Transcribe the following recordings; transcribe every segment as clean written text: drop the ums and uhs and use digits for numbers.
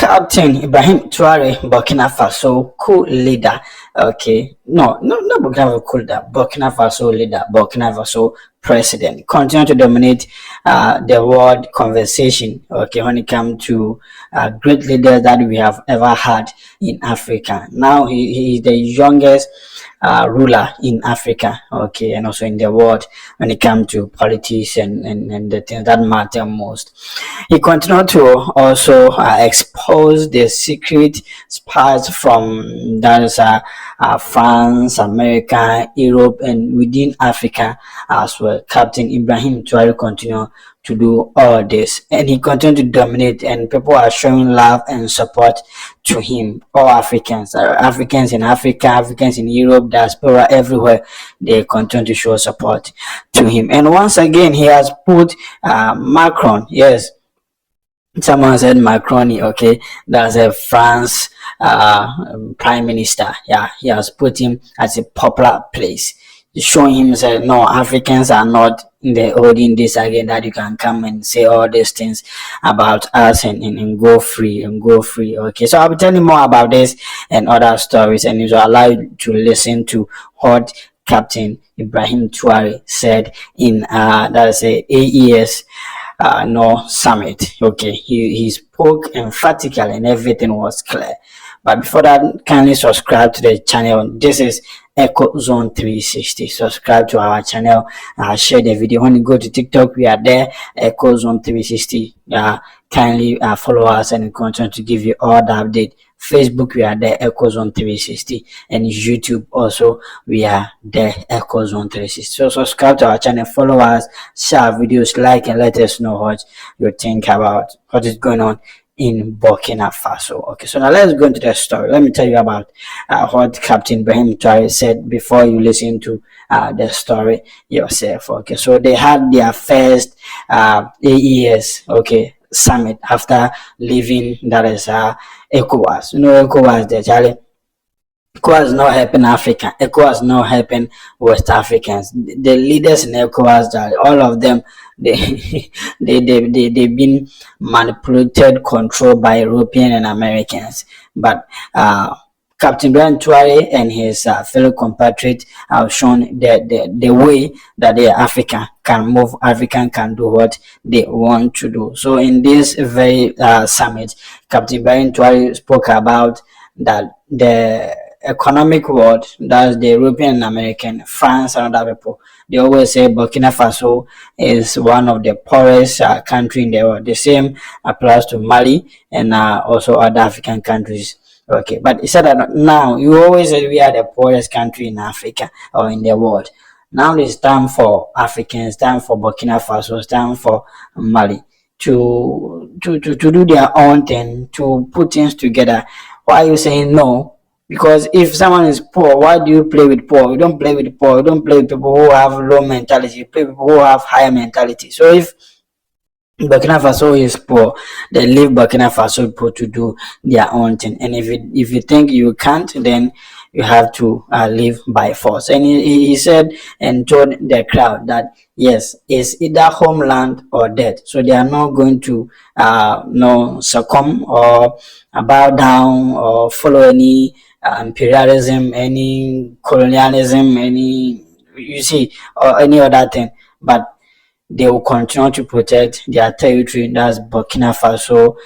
Captain Ibrahim Traore, Burkina Faso co-leader. Okay, no, not Burkina Faso co-leader, Burkina Faso leader, Burkina Faso president. Continue to dominate the world conversation. Okay, when it comes to great leaders that we have ever had in Africa. Now he is the youngest ruler in Africa, okay, and also in the world when it comes to politics and the things that matter most. He continued to also expose the secret spies from that is France, America, Europe, and within Africa as well. Captain Ibrahim Traore continued to do all this, and he continued to dominate, and people are showing love and support to him. All Africans, Africans in Africa, Africans in Europe, diaspora everywhere, they continue to show support to him. And once again, he has put Macron, yes, someone said Macron, okay, that's a France prime minister. Yeah, he has put him as a popular place, showing him that no, Africans are not in the holding this again, that you can come and say all these things about us and go free and go free. Okay, so I'll be telling more about this and other stories, and you will allow you to listen to what Captain Ibrahim Traore said in that is a AES no summit. Okay, he spoke emphatically and everything was clear. But before that, kindly subscribe to the channel. This is Echo Zone 360. Subscribe to our channel, share the video. When you go to TikTok, we are there, Echo Zone 360. Kindly follow us and continue to give you all the update. Facebook, we are there, Echo Zone 360, and YouTube also, we are there, Echo Zone 360. So subscribe to our channel, follow us, share videos, like, and let us know what you think about what is going on in Burkina Faso. Okay, so now let's go into the story. Let me tell you about what Captain Ibrahim Traore said before you listen to the story yourself. Okay, so they had their first AES, okay, summit after leaving that is ECOWAS. You know, ECOWAS, the Charlie. ECOWAS not helping Africa. ECOWAS not helping West Africans. The leaders in ECOWAS, all of them, they've been manipulated, controlled by European and Americans. But Captain Ibrahim Traore and his fellow compatriots have shown the way that the Africa can move, African can do what they want to do. So in this very summit, Captain Ibrahim Traore spoke about that the economic world, that's the European and American, France and other people, they always say Burkina Faso is one of the poorest country in the world. The same applies to Mali and also other African countries. Okay, but he said that now you always say we are the poorest country in Africa or in the world. Now it's time for Africans, time for Burkina Faso, it's time for Mali to do their own thing, to put things together. Why are you saying no? Because if someone is poor, why do you play with poor? You don't play with poor. You don't play with people who have low mentality. You play with people who have higher mentality. So if Burkina Faso is poor, they leave Burkina Faso people to do their own thing. And if you think you can't, then you have to live by force. And he said and told the crowd that yes, it's either homeland or death. So they are not going to no succumb or bow down or follow any imperialism, any colonialism, any you see, or any other thing. But they will continue to protect their territory. That's Burkina Faso,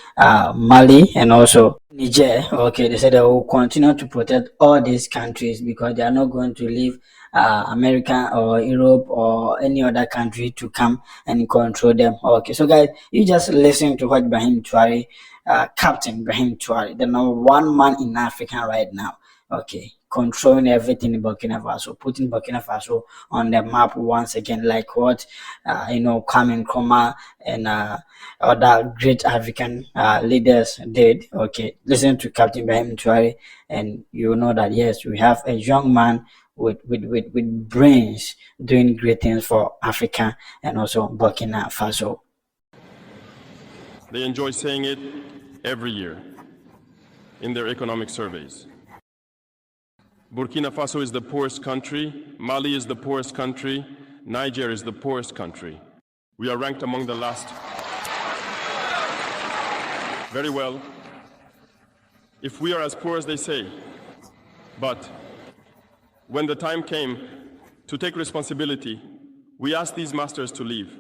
Mali, and also Niger. Okay, they said they will continue to protect all these countries because they are not going to leave America or Europe or any other country to come and control them. Okay, so guys, you just listen to what Ibrahim Traore, Captain Ibrahim Traore, the number one man in Africa right now. Okay, controlling everything in Burkina Faso, putting Burkina Faso on the map once again, like what Kwame Nkrumah and other great African leaders did. Okay, listen to Captain Ibrahim Traore, and you know that yes, we have a young man with brains doing great things for Africa and also Burkina Faso. They enjoy saying it every year in their economic surveys. Burkina Faso is the poorest country, Mali is the poorest country, Niger is the poorest country. We are ranked among the last. Very well. if we are as poor as they say. But when the time came to take responsibility, we asked these masters to leave.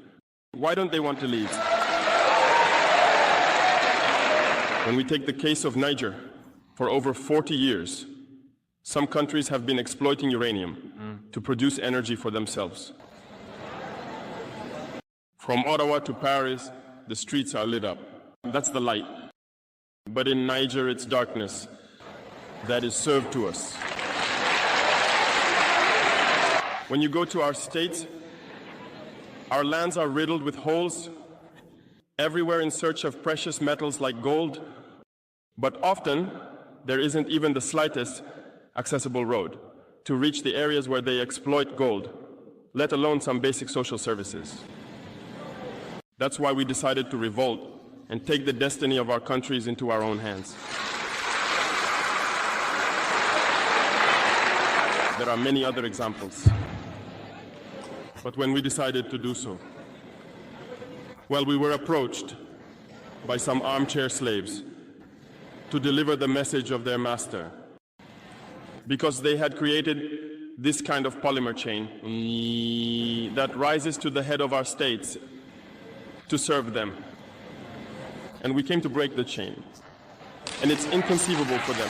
Why don't they want to leave? When we take the case of Niger, for over 40 years, some countries have been exploiting uranium to produce energy for themselves. From Ottawa to Paris, the streets are lit up. That's the light. But in Niger, it's darkness that is served to us. When you go to our states, our lands are riddled with holes, everywhere in search of precious metals like gold, but often there isn't even the slightest accessible road to reach the areas where they exploit gold, let alone some basic social services. That's why we decided to revolt and take the destiny of our countries into our own hands. There are many other examples. But when we decided to do so, well, we were approached by some armchair slaves to deliver the message of their master, because they had created this kind of polymer chain that rises to the head of our states to serve them. And we came to break the chain. And it's inconceivable for them.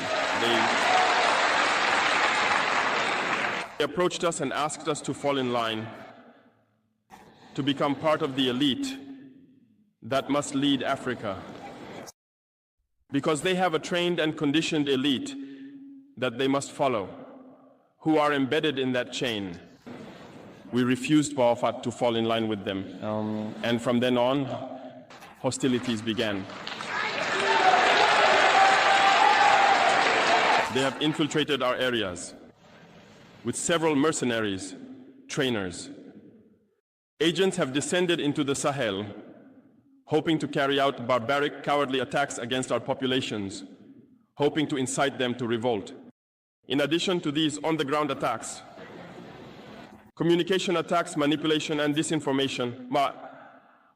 They approached us and asked us to fall in line, to become part of the elite that must lead Africa. Because they have a trained and conditioned elite that they must follow, who are embedded in that chain. We refused to fall in line with them. And from then on, hostilities began. They have infiltrated our areas with several mercenaries, trainers. Agents have descended into the Sahel, hoping to carry out barbaric, cowardly attacks against our populations, hoping to incite them to revolt. In addition to these on-the-ground attacks, communication attacks, manipulation, and disinformation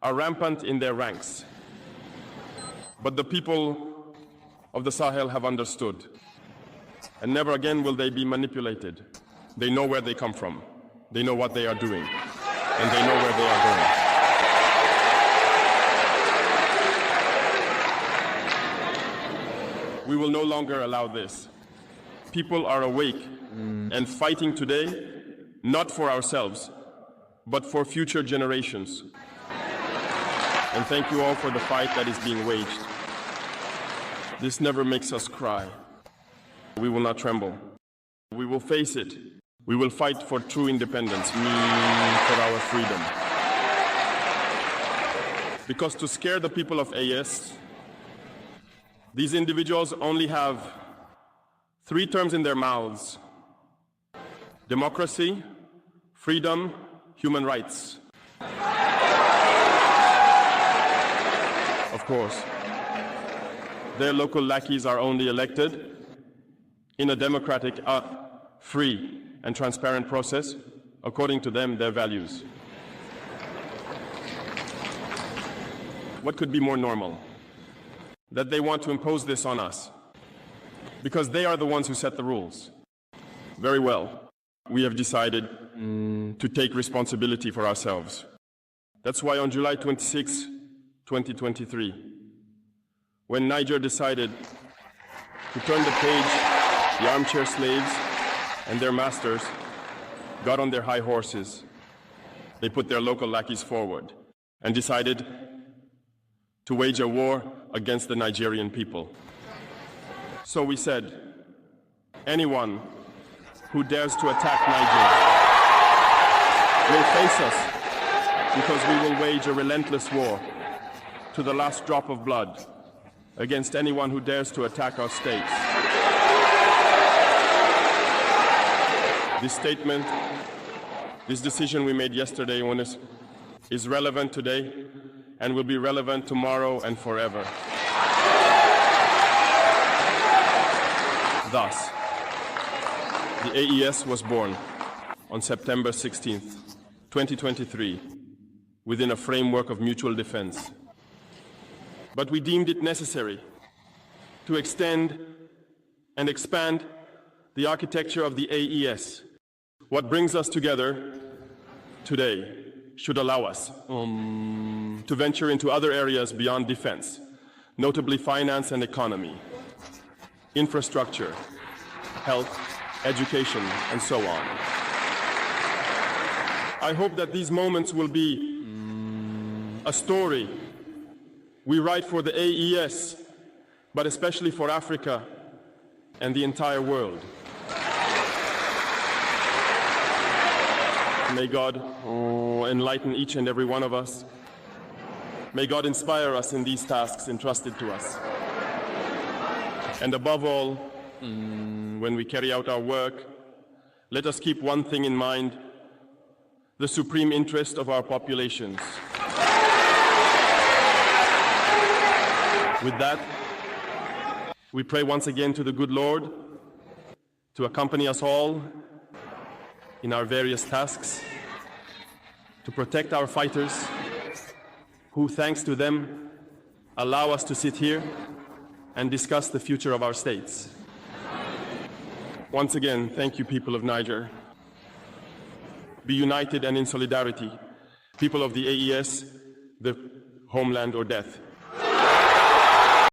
are rampant in their ranks. But the people of the Sahel have understood, and never again will they be manipulated. They know where they come from, they know what they are doing, and they know where they are going. We will no longer allow this. People are awake and fighting today, not for ourselves, but for future generations. And thank you all for the fight that is being waged. This never makes us cry. We will not tremble. We will face it. We will fight for true independence, for our freedom. Because to scare the people of AS, these individuals only have 3 terms in their mouths: democracy, freedom, human rights. Of course, their local lackeys are only elected in a democratic, free, and transparent process, according to them, their values. What could be more normal? That they want to impose this on us, because they are the ones who set the rules. Very well, we have decided to take responsibility for ourselves. That's why on July 26, 2023, when Niger decided to turn the page, the armchair slaves and their masters got on their high horses. They put their local lackeys forward and decided to wage a war against the Nigerian people. So we said, anyone who dares to attack Niger will face us, because we will wage a relentless war to the last drop of blood against anyone who dares to attack our states. This statement, this decision we made yesterday is relevant today and will be relevant tomorrow and forever. Thus, the AES was born on September 16th, 2023, within a framework of mutual defense. But we deemed it necessary to extend and expand the architecture of the AES. What brings us together today should allow us to venture into other areas beyond defense, notably finance and economy, infrastructure, health, education, and so on. I hope that these moments will be a story we write for the AES, but especially for Africa and the entire world. May God enlighten each and every one of us. May God inspire us in these tasks entrusted to us. And above all, when we carry out our work, let us keep one thing in mind: the supreme interest of our populations. With that, we pray once again to the good Lord to accompany us all in our various tasks, to protect our fighters, who, thanks to them, allow us to sit here and discuss the future of our states. Once again, thank you, people of Niger. Be united and in solidarity. People of the AES, the homeland or death.